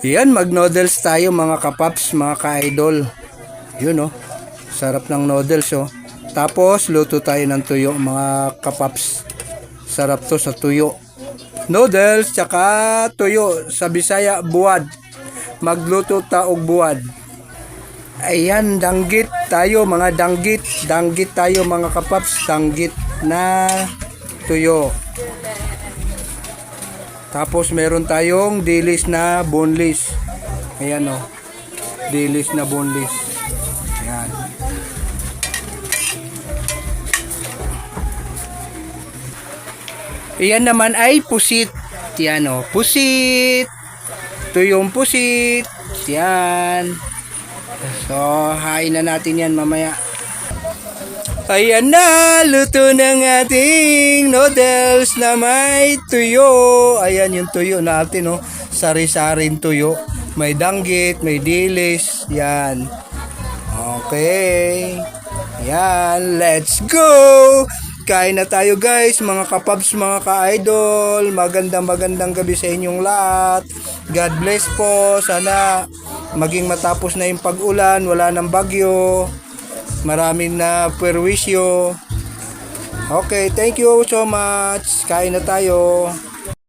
Yan, mag-noodles tayo mga kapaps, mga ka-idol. Yun, oh. Sarap ng noodles, oh. Tapos, luto tayo ng tuyo, mga kapaps. Sarap to sa tuyo. Noodles, tsaka tuyo. Sa Bisaya, buwad. Magluto ta og buwad. Ayan, danggit tayo, mga danggit. Danggit tayo, mga kapaps. Danggit na tuyo. Tapos meron tayong dilis na boneless. Ayan, oh. Dilis na boneless. Ayan. Ayan naman ay pusit. Yan, oh. Pusit. Ito yung pusit. Yan. So, hain na natin yan mamaya. Ayan na, luto ng ating noodles na may tuyo. Ayan yung tuyo natin, oh. Sari-saring tuyo. May danggit, may dilis. Yan. Okay. Yan, let's go! Kain na tayo guys, mga kapabs, mga ka-idol. Magandang gabi sa inyong lahat. God bless po. Sana maging matapos na yung pag-ulan, wala nang bagyo. Maraming na perwisyo. Okay, thank you so much. Kain na tayo.